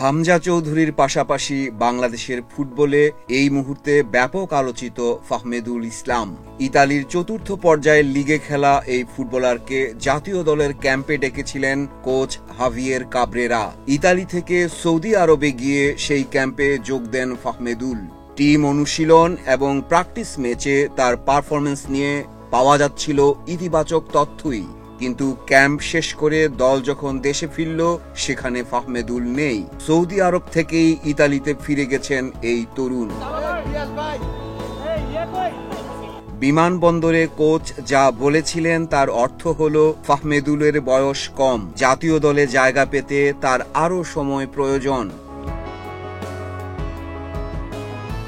হামজা চৌধুরীর পাশাপাশি বাংলাদেশের ফুটবলে এই মুহূর্তে ব্যাপক আলোচিত ফাহমেদুল ইসলাম। ইতালির চতুর্থ পর্যায়ের লিগে খেলা এই ফুটবলারকে জাতীয় দলের ক্যাম্পে ডেকেছিলেন কোচ হাভিয়ের কাব্রেরা। ইতালি থেকে সৌদি আরবে গিয়ে সেই ক্যাম্পে যোগ দেন ফাহমেদুল। টিম অনুশীলন এবং প্র্যাকটিস ম্যাচে তার পারফরম্যান্স নিয়ে পাওয়া যাচ্ছিল ইতিবাচক তথ্যই, কিন্তু ক্যাম্প শেষ করে দল যখন দেশে ফিরল সেখানে ফাহমেদুল নেই। সৌদি আরব থেকেই ইতালিতে ফিরে গেছেন এই তরুণ। বিমানবন্দরে কোচ যা বলেছিলেন তার অর্থ হল ফাহমেদুলের বয়স কম, জাতীয় দলে জায়গা পেতে তার আরও সময় প্রয়োজন।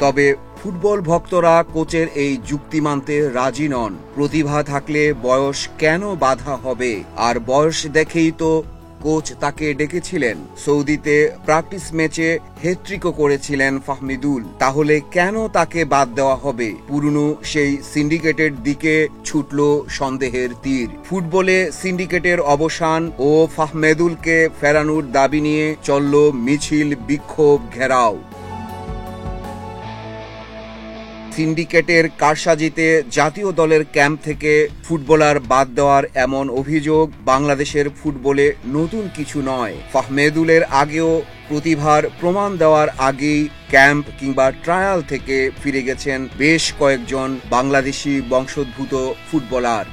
তবে ফুটবল ভক্তরা কোচের এই যুক্তি মানতে রাজি নন। প্রতিভা থাকলে বয়স কেন বাধা হবে? আর বয়স দেখেই তো কোচ তাকে ডেকেছিলেন। সৌদিতে প্র্যাকটিস ম্যাচে হ্যাট্রিকও করেছিলেন ফাহমেদুল, তাহলে কেন তাকে বাদ দেওয়া হবে? পুরনো সেই সিন্ডিকেটের দিকে ছুটল সন্দেহের তীর। ফুটবলে সিন্ডিকেটের অবসান ও ফাহমেদুলকে ফেরানোর দাবি নিয়ে চলল মিছিল, বিক্ষোভ, ঘেরাও। সিন্ডিকেটের কারসাজিতে জাতীয় দলের ক্যাম্প থেকে ফুটবলার বাদ দেওয়ার এমন অভিযোগ বাংলাদেশের ফুটবলে নতুন কিছু নয়। ফাহমেদুলের আগেও প্রতিভার প্রমাণ দেওয়ার আগেই ক্যাম্প কিংবা ট্রায়াল থেকে ফিরে গেছেন বেশ কয়েকজন বাংলাদেশি বংশোদ্ভূত ফুটবলার।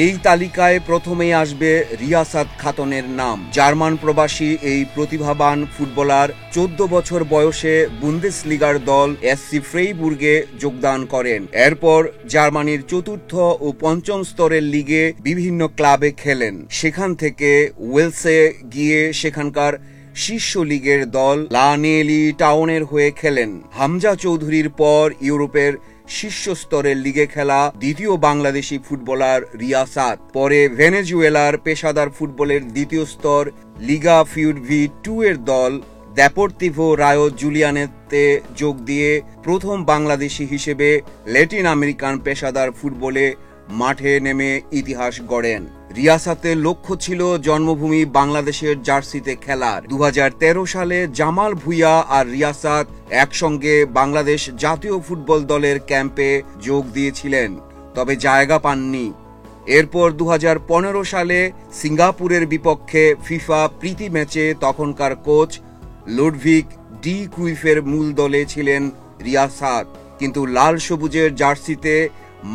এই তালিকায় প্রথমেই আসবে রিয়াসাত খাতুনের নাম। জার্মান প্রবাসী এই প্রতিভাবান ফুটবলার 14 বছর বয়সে বুন্দেসলিগার দল এসসি ফ্রেইবুর্গে যোগদান করেন। এরপর জার্মানির চতুর্থ ও পঞ্চম স্তরের লিগে বিভিন্ন ক্লাবে খেলেন। সেখান থেকে ওয়েলসে গিয়ে সেখানকার শীর্ষ লিগের দল লানেলি টাউনের হয়ে খেলেন। হামজা চৌধুরীর পর ইউরোপের শীর্ষ স্তরের লিগে খেলা দ্বিতীয় বাংলাদেশি ফুটবলার রিয়াসাত। পরে ভেনেজুয়েলার পেশাদার ফুটবলের দ্বিতীয় স্তর লিগা ফিউডভি 2 এর দল দেপোর্তিভো রায়ো জুলিয়ানেতে যোগ দিয়ে প্রথম বাংলাদেশি হিসেবে ল্যাটিন আমেরিকান পেশাদার ফুটবলে মাঠে নেমে ইতিহাস গড়েন। রিয়াসাতের লক্ষ্য ছিল জন্মভূমি বাংলাদেশের জার্সিতে খেলার। 2013 সালে জামাল ভুঁইয়া আর রিয়াসাত একসঙ্গে বাংলাদেশ জাতীয় ফুটবল দলের ক্যাম্পে যোগ দিয়েছিলেন, তবে জায়গা পাননি। এরপর 2015 সালে সিঙ্গাপুরের বিপক্ষে ফিফা প্রীতি ম্যাচে তখনকার কোচ লুডভিগ ডি ক্রুইফের মূল দলে ছিলেন রিয়াসাত, কিন্তু লাল সবুজের জার্সিতে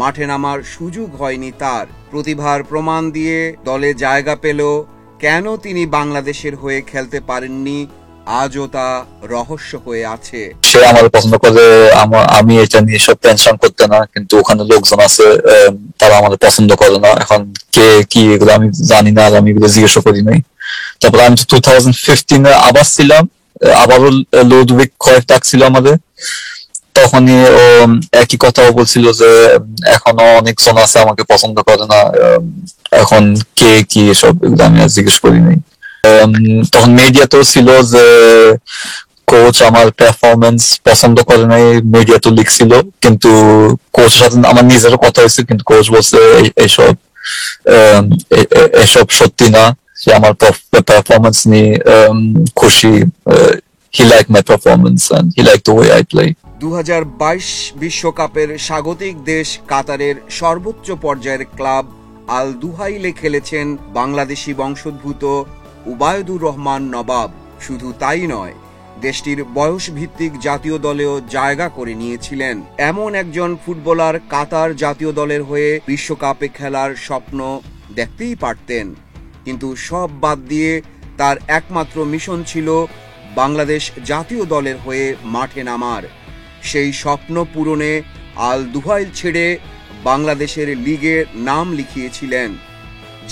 মাঠে নামার সুযোগ হয়নি তার। প্রতিভার প্রমাণ দিয়ে দলে জায়গা পেল, কেন তিনি বাংলাদেশের হয়ে খেলতে পারেননি আজও তা রহস্য হয়ে আছে। সে আমার পছন্দ করে, আমি এটা নিয়ে সব টেনশন করতে না, কিন্তু ওখানে লোকজন আছে তারা আমাদের পছন্দ করে না। এখন কে কি এগুলো আমি জানি না, আর আমি এগুলো জিজ্ঞাসা করি নাই। তারপর আমি 2015 আবার ছিলাম, আবারও লুডভিগ কয়েক ডাকছিল আমাদের। তখনই ও একই কথাও বলছিল যে এখনো অনেকজন আছে আমাকে পছন্দ করে না, এখন কে কি এসব এগুলো আমি আর জিজ্ঞেস করি নাই। তখন মিডিয়াতেও ছিল যে কোচ আমার পারফরমেন্স পছন্দ করে নাই, মিডিয়াতেও লিখছিল, কিন্তু কোচের সাথে আমার নিজেরও কথা হয়েছে, কিন্তু কোচ বলছে এসব সত্যি না, সে আমার পারফরমেন্স নিয়ে খুশি। He liked my performance and he liked the way I play. 2022 বিশ্বকাপের স্বাগতিক দেশ কাতারের সর্বোচ্চ পর্যায়ের ক্লাব আল দুহাইলে খেলেছেন বাংলাদেশি বংশোদ্ভূত উবায়দুর রহমান নবাব। শুধু তাই নয়, দেশটির বয়স ভিত্তিক জাতীয় দলেও জায়গা করে নিয়েছিলেন। এমন একজন ফুটবলার কাতার জাতীয় দলের হয়ে বিশ্বকাপে খেলার স্বপ্ন দেখতেই পারতেন, কিন্তু সব বাদ দিয়ে তার একমাত্র মিশন ছিল বাংলাদেশ জাতীয় দলের হয়ে মাঠে নামার। সেই স্বপ্ন পূরণে আল দুহাইল ছেড়ে বাংলাদেশের লিগে নাম লিখিয়েছিলেন।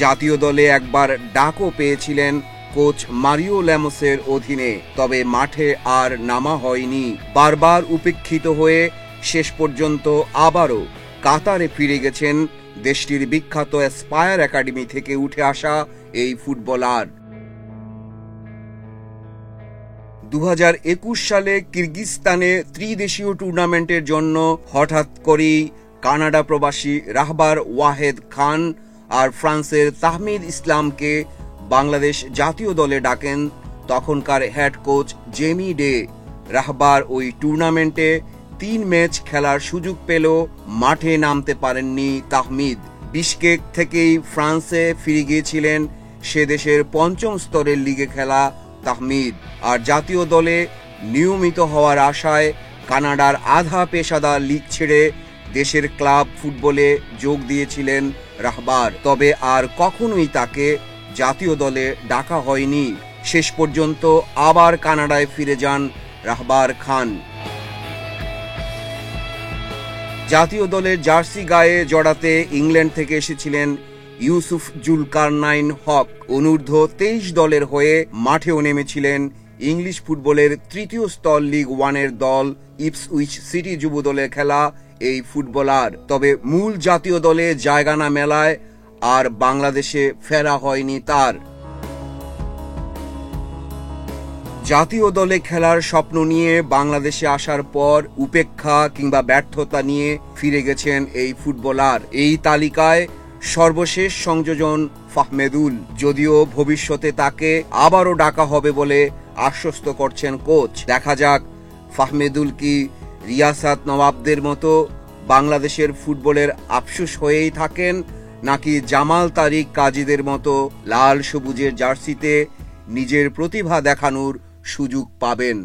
জাতীয় দলে একবার ডাকও পেয়েছিলেন কোচ মারিও ল্যামোসের অধীনে, তবে মাঠে আর নামা হয়নি। বারবার উপেক্ষিত হয়ে শেষ পর্যন্ত আবারও কাতারে ফিরে গেছেন দেশটির বিখ্যাত অ্যাসপায়ার একাডেমি থেকে উঠে আসা এই ফুটবলার। 2021 সালে কিরগিজস্তানে ত্রিদেশীয় টুর্নামেন্টের জন্য হঠাৎ করেই কানাডা প্রবাসী রাহবার ওয়াহেদ খান আর ফ্রান্সের তাহমিদ ইসলামকে বাংলাদেশ জাতীয় দলে ডাকেন তখনকার হেড কোচ জেমি ডে। রাহবার ওই টুর্নামেন্টে 3 ম্যাচ খেলার সুযোগ পেলেও মাঠে নামতে পারেননি তাহমিদ। বিশকেক থেকেই ফ্রান্সে ফিরে গিয়েছিলেন সে দেশের 5ম স্তরের লিগে খেলা তাহমিদ। আর জাতীয় দলে নিয়মিত হওয়ার আশায় কানাডার আধা পেশাদার লিগ ছেড়ে দেশের ক্লাব ফুটবলে যোগ দিয়েছিলেন রাহবার। তবে আর কখনোই তাকে জাতীয় দলে ডাকা হয়নি। শেষ পর্যন্ত আবার কানাডায় ফিরে যান রাহবার খান। জাতীয় দলের জার্সি গায়ে জড়াতে ইংল্যান্ড থেকে এসেছিলেন ইউসুফ জুলকারনাইন হক। অনূর্ধ্ব 23 দলের হয়ে মাঠেও নেমেছিলেন ইংলিশ ফুটবলের 3য় স্তর লিগ 1-এর দল ইপসউইচ সিটি যুব দলে খেলা এই ফুটবলার। তবে মূল জাতীয় দলে জায়গা না মেলায় আর বাংলাদেশে ফেরা হয়নি তার। জাতীয় দলে খেলার স্বপ্ন নিয়ে বাংলাদেশে আসার পর উপেক্ষা কিংবা ব্যর্থতা নিয়ে ফিরে গেছেন এই ফুটবলার। এই তালিকায় সর্বশেষ সংযোজন ফাহমেদুল। যদিও ভবিষ্যতে তাকে আবারও ডাকা হবে বলে আশ্বস্ত করছেন কোচ। দেখা যাক ফাহমেদুল কি রিয়াসাত নবাবদের মতো বাংলাদেশের ফুটবলের আফসোস হয়েই থাকেন, নাকি জামাল তারিক কাজীদের মতো লাল সবুজের জার্সিতে নিজের প্রতিভা দেখানোর সুযোগ পাবেন।